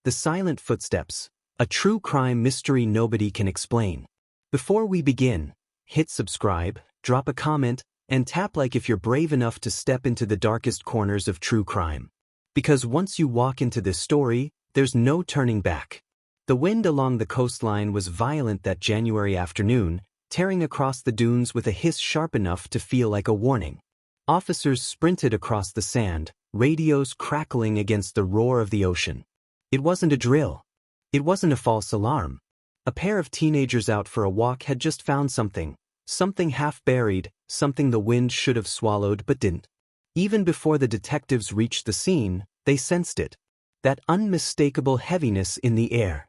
The Silent Footsteps, a true crime mystery nobody can explain. Before we begin, hit subscribe, drop a comment, and tap like if you're brave enough to step into the darkest corners of true crime. Because once you walk into this story, there's no turning back. The wind along the coastline was violent that January afternoon, tearing across the dunes with a hiss sharp enough to feel like a warning. Officers sprinted across the sand, radios crackling against the roar of the ocean. It wasn't a drill. It wasn't a false alarm. A pair of teenagers out for a walk had just found something half buried, something the wind should have swallowed but didn't. Even before the detectives reached the scene, they sensed it. That unmistakable heaviness in the air.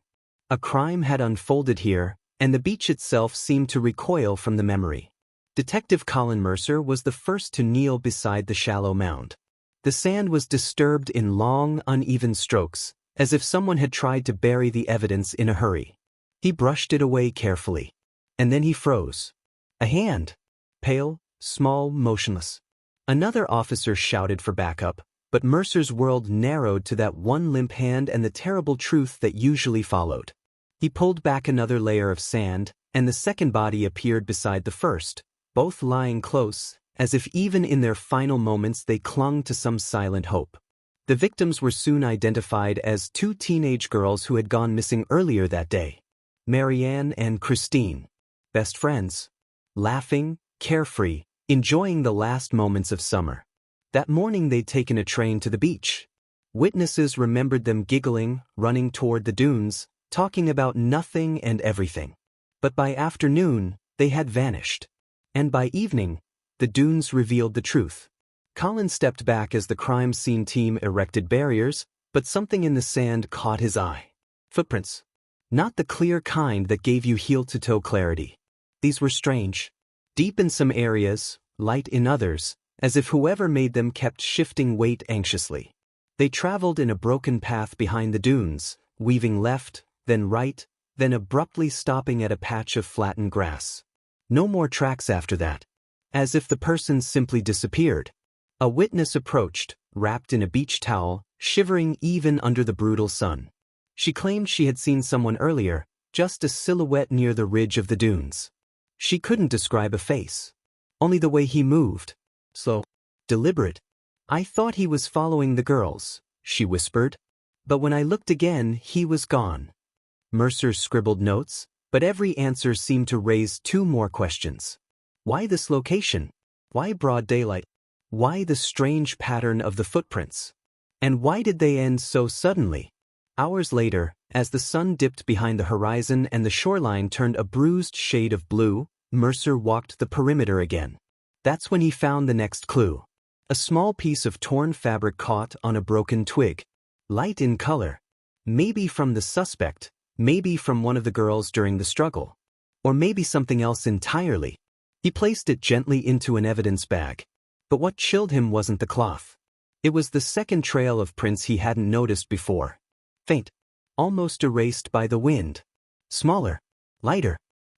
A crime had unfolded here, and the beach itself seemed to recoil from the memory. Detective Colin Mercer was the first to kneel beside the shallow mound. The sand was disturbed in long, uneven strokes, as if someone had tried to bury the evidence in a hurry. He brushed it away carefully. And then he froze. A hand. Pale, small, motionless. Another officer shouted for backup, but Mercer's world narrowed to that one limp hand and the terrible truth that usually followed. He pulled back another layer of sand, and the second body appeared beside the first, both lying close, as if even in their final moments they clung to some silent hope. The victims were soon identified as two teenage girls who had gone missing earlier that day. Marianne and Christine. Best friends. Laughing, carefree, enjoying the last moments of summer. That morning they'd taken a train to the beach. Witnesses remembered them giggling, running toward the dunes, talking about nothing and everything. But by afternoon, they had vanished. And by evening, the dunes revealed the truth. Colin stepped back as the crime scene team erected barriers, but something in the sand caught his eye. Footprints. Not the clear kind that gave you heel-to-toe clarity. These were strange. Deep in some areas, light in others, as if whoever made them kept shifting weight anxiously. They traveled in a broken path behind the dunes, weaving left, then right, then abruptly stopping at a patch of flattened grass. No more tracks after that. As if the person simply disappeared. A witness approached, wrapped in a beach towel, shivering even under the brutal sun. She claimed she had seen someone earlier, just a silhouette near the ridge of the dunes. She couldn't describe a face. Only the way he moved. Slow. Deliberate. I thought he was following the girls, she whispered. But when I looked again, he was gone. Mercer scribbled notes, but every answer seemed to raise two more questions. Why this location? Why broad daylight? Why the strange pattern of the footprints? And why did they end so suddenly? Hours later, as the sun dipped behind the horizon and the shoreline turned a bruised shade of blue, Mercer walked the perimeter again. That's when he found the next clue. A small piece of torn fabric caught on a broken twig. Light in color. Maybe from the suspect, maybe from one of the girls during the struggle. Or maybe something else entirely. He placed it gently into an evidence bag. But what chilled him wasn't the cloth. It was the second trail of prints he hadn't noticed before. Faint. Almost erased by the wind. Smaller. Lighter.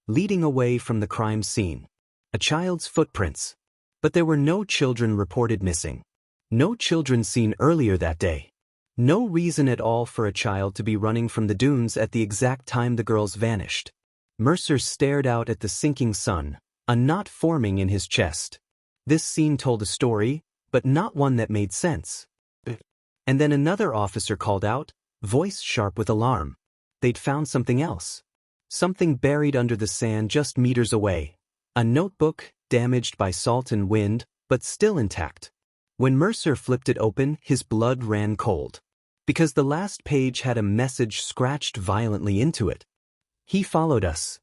Leading away from the crime scene. A child's footprints. But there were no children reported missing. No children seen earlier that day. No reason at all for a child to be running from the dunes at the exact time the girls vanished. Mercer stared out at the sinking sun, a knot forming in his chest. This scene told a story, but not one that made sense. And then another officer called out, voice sharp with alarm. They'd found something else. Something buried under the sand just meters away. A notebook, damaged by salt and wind, but still intact. When Mercer flipped it open, his blood ran cold. Because the last page had a message scratched violently into it. He followed us.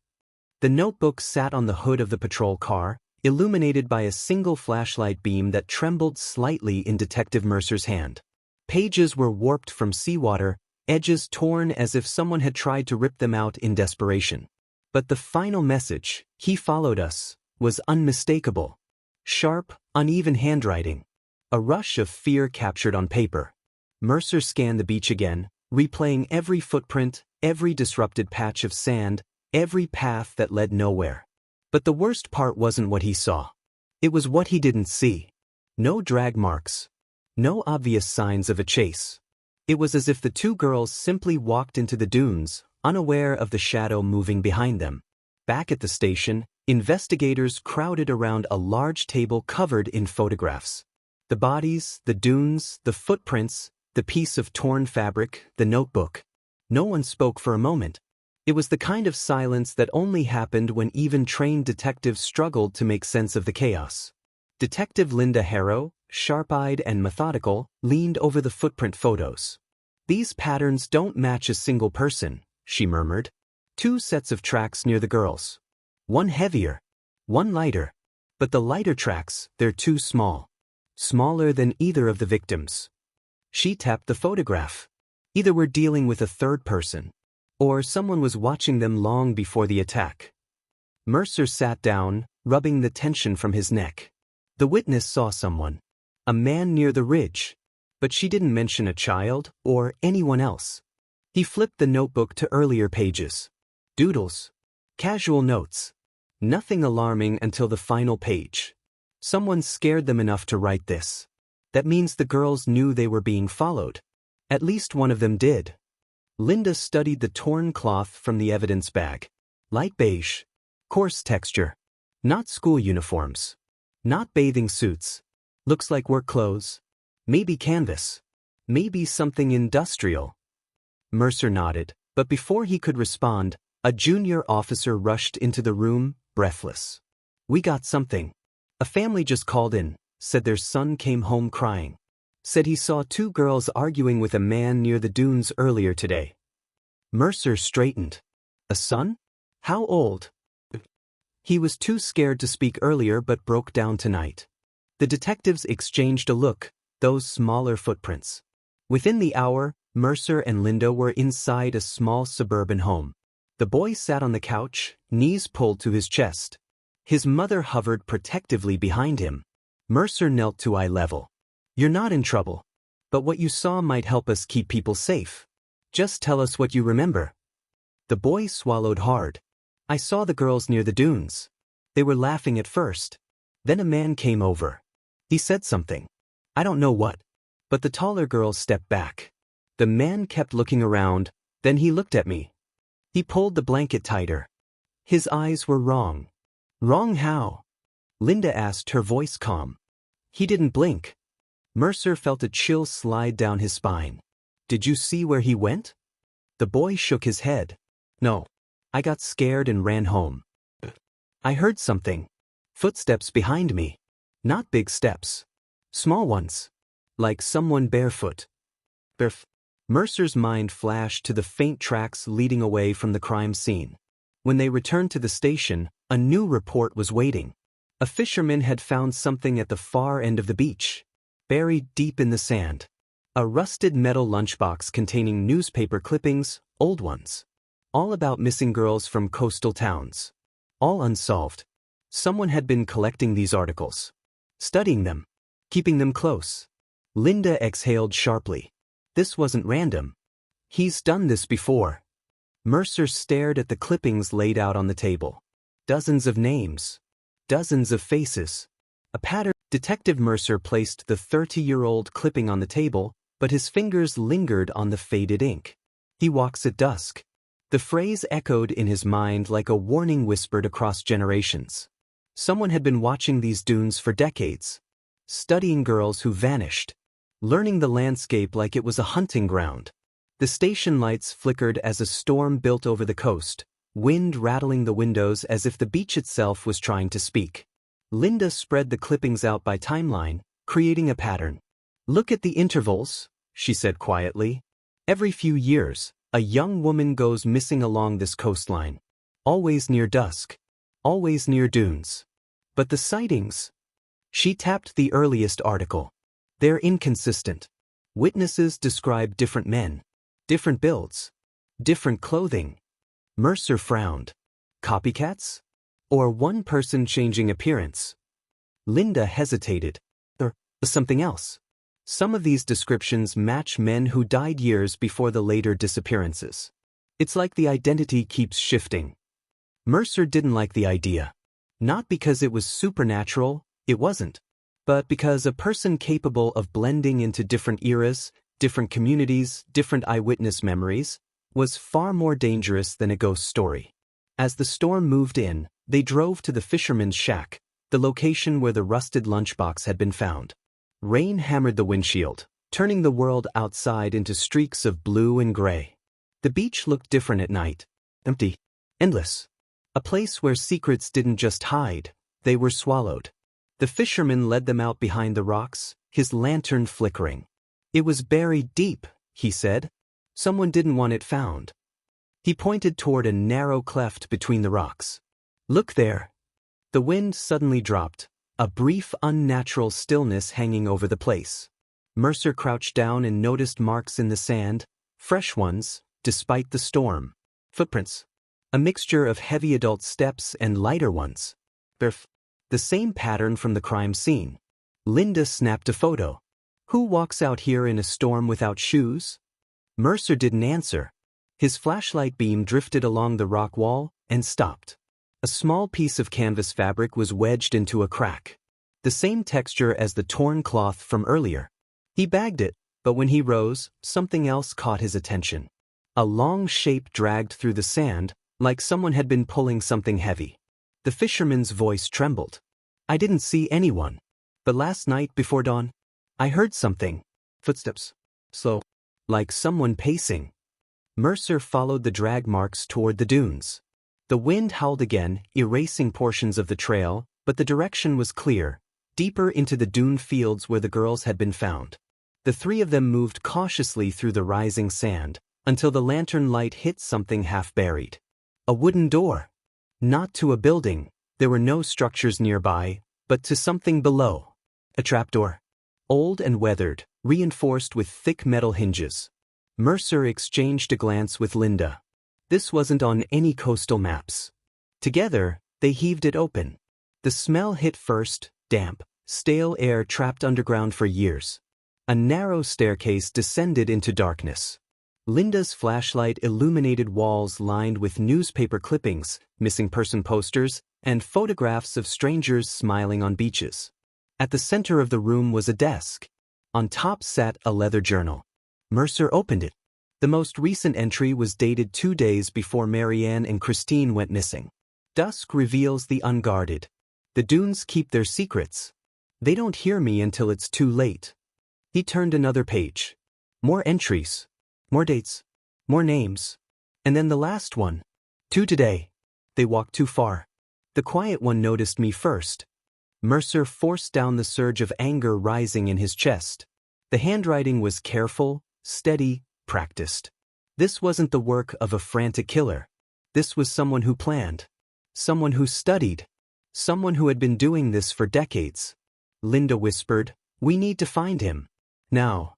The notebook sat on the hood of the patrol car, illuminated by a single flashlight beam that trembled slightly in Detective Mercer's hand. Pages were warped from seawater, edges torn as if someone had tried to rip them out in desperation. But the final message, he followed us, was unmistakable. Sharp, uneven handwriting. A rush of fear captured on paper. Mercer scanned the beach again, replaying every footprint, every disrupted patch of sand, every path that led nowhere. But the worst part wasn't what he saw. It was what he didn't see. No drag marks. No obvious signs of a chase. It was as if the two girls simply walked into the dunes, unaware of the shadow moving behind them. Back at the station, investigators crowded around a large table covered in photographs. The bodies, the dunes, the footprints, the piece of torn fabric, the notebook. No one spoke for a moment. It was the kind of silence that only happened when even trained detectives struggled to make sense of the chaos. Detective Linda Harrow, sharp-eyed and methodical, leaned over the footprint photos. "These patterns don't match a single person," she murmured. "Two sets of tracks near the girls. One heavier, one lighter. But the lighter tracks, they're too small. Smaller than either of the victims." She tapped the photograph. Either we're dealing with a third person, or someone was watching them long before the attack. Mercer sat down, rubbing the tension from his neck. The witness saw someone. A man near the ridge. But she didn't mention a child or anyone else. He flipped the notebook to earlier pages. Doodles. Casual notes. Nothing alarming until the final page. Someone scared them enough to write this. That means the girls knew they were being followed. At least one of them did. Linda studied the torn cloth from the evidence bag. Light beige. Coarse texture. Not school uniforms. Not bathing suits. Looks like work clothes. Maybe canvas. Maybe something industrial. Mercer nodded, but before he could respond, a junior officer rushed into the room, breathless. "We got something. A family just called in, said their son came home crying. Said he saw two girls arguing with a man near the dunes earlier today." Mercer straightened. "A son? How old?" He was too scared to speak earlier but broke down tonight. The detectives exchanged a look, those smaller footprints. Within the hour, Mercer and Linda were inside a small suburban home. The boy sat on the couch, knees pulled to his chest. His mother hovered protectively behind him. Mercer knelt to eye level. "You're not in trouble. But what you saw might help us keep people safe. Just tell us what you remember." The boy swallowed hard. "I saw the girls near the dunes. They were laughing at first. Then a man came over. He said something. I don't know what. But the taller girl stepped back. The man kept looking around, then he looked at me. He pulled the blanket tighter. His eyes were wrong." "Wrong how?" Linda asked, her voice calm. "He didn't blink." Mercer felt a chill slide down his spine. "Did you see where he went?" The boy shook his head. "No. I got scared and ran home. I heard something. Footsteps behind me. Not big steps. Small ones. Like someone barefoot." Mercer's mind flashed to the faint tracks leading away from the crime scene. When they returned to the station, a new report was waiting. A fisherman had found something at the far end of the beach, buried deep in the sand. A rusted metal lunchbox containing newspaper clippings, old ones. All about missing girls from coastal towns. All unsolved. Someone had been collecting these articles. Studying them. Keeping them close. Linda exhaled sharply. This wasn't random. He's done this before. Mercer stared at the clippings laid out on the table. Dozens of names. Dozens of faces. A pattern. Detective Mercer placed the 30-year-old clipping on the table, but his fingers lingered on the faded ink. "He walks at dusk." The phrase echoed in his mind like a warning whispered across generations. Someone had been watching these dunes for decades. Studying girls who vanished. Learning the landscape like it was a hunting ground. The station lights flickered as a storm built over the coast, wind rattling the windows as if the beach itself was trying to speak. Linda spread the clippings out by timeline, creating a pattern. "Look at the intervals," she said quietly. "Every few years, a young woman goes missing along this coastline. Always near dusk. Always near dunes. But the sightings..." She tapped the earliest article. "They're inconsistent. Witnesses describe different men. Different builds. Different clothing." Mercer frowned. Copycats? Or one person changing appearance? Linda hesitated. Or something else. Some of these descriptions match men who died years before the later disappearances. It's like the identity keeps shifting. Mercer didn't like the idea. Not because it was supernatural, it wasn't. But because a person capable of blending into different eras, different communities, different eyewitness memories, was far more dangerous than a ghost story. As the storm moved in, they drove to the fisherman's shack, the location where the rusted lunchbox had been found. Rain hammered the windshield, turning the world outside into streaks of blue and gray. The beach looked different at night. Empty. Endless. A place where secrets didn't just hide, they were swallowed. The fisherman led them out behind the rocks, his lantern flickering. It was buried deep, he said. Someone didn't want it found. He pointed toward a narrow cleft between the rocks. Look there. The wind suddenly dropped, a brief unnatural stillness hanging over the place. Mercer crouched down and noticed marks in the sand, fresh ones, despite the storm. Footprints. A mixture of heavy adult steps and lighter ones. The same pattern from the crime scene. Linda snapped a photo. Who walks out here in a storm without shoes? Mercer didn't answer. His flashlight beam drifted along the rock wall and stopped. A small piece of canvas fabric was wedged into a crack. The same texture as the torn cloth from earlier. He bagged it, but when he rose, something else caught his attention. A long shape dragged through the sand, like someone had been pulling something heavy. The fisherman's voice trembled. I didn't see anyone. But last night before dawn, I heard something. Footsteps. Slow. Like someone pacing. Mercer followed the drag marks toward the dunes. The wind howled again, erasing portions of the trail, but the direction was clear, deeper into the dune fields where the girls had been found. The three of them moved cautiously through the rising sand, until the lantern light hit something half-buried. A wooden door. Not to a building, there were no structures nearby, but to something below. A trapdoor. Old and weathered, reinforced with thick metal hinges. Mercer exchanged a glance with Linda. This wasn't on any coastal maps. Together, they heaved it open. The smell hit first, damp, stale air trapped underground for years. A narrow staircase descended into darkness. Linda's flashlight illuminated walls lined with newspaper clippings, missing person posters, and photographs of strangers smiling on beaches. At the center of the room was a desk. On top sat a leather journal. Mercer opened it. The most recent entry was dated 2 days before Marianne and Christine went missing. Dusk reveals the unguarded. The dunes keep their secrets. They don't hear me until it's too late. He turned another page. More entries. More dates. More names. And then the last one. 2 today. They walked too far. The quiet one noticed me first. Mercer forced down the surge of anger rising in his chest. The handwriting was careful, steady, practiced. This wasn't the work of a frantic killer. This was someone who planned. Someone who studied. Someone who had been doing this for decades. Linda whispered, "We need to find him. Now."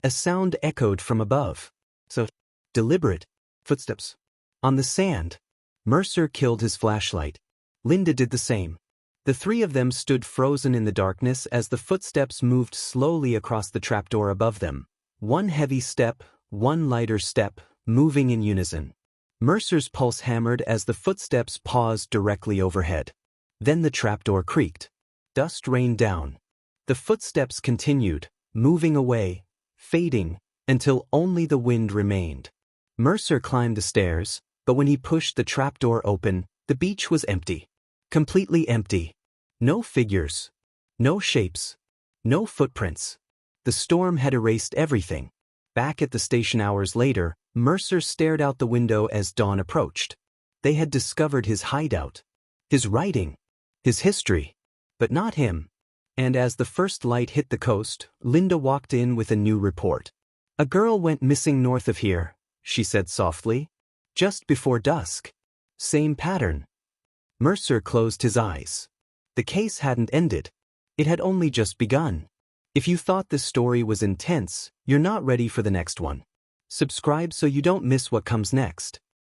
A sound echoed from above. So, deliberate. Footsteps. On the sand. Mercer killed his flashlight. Linda did the same. The three of them stood frozen in the darkness as the footsteps moved slowly across the trapdoor above them. One heavy step, one lighter step, moving in unison. Mercer's pulse hammered as the footsteps paused directly overhead. Then the trapdoor creaked. Dust rained down. The footsteps continued, moving away, fading, until only the wind remained. Mercer climbed the stairs, but when he pushed the trapdoor open, the beach was empty. Completely empty. No figures. No shapes. No footprints. The storm had erased everything. Back at the station hours later, Mercer stared out the window as dawn approached. They had discovered his hideout. His writing. His history. But not him. And as the first light hit the coast, Linda walked in with a new report. "A girl went missing north of here," she said softly. "Just before dusk. Same pattern." Mercer closed his eyes. The case hadn't ended. It had only just begun. If you thought this story was intense, you're not ready for the next one. Subscribe so you don't miss what comes next.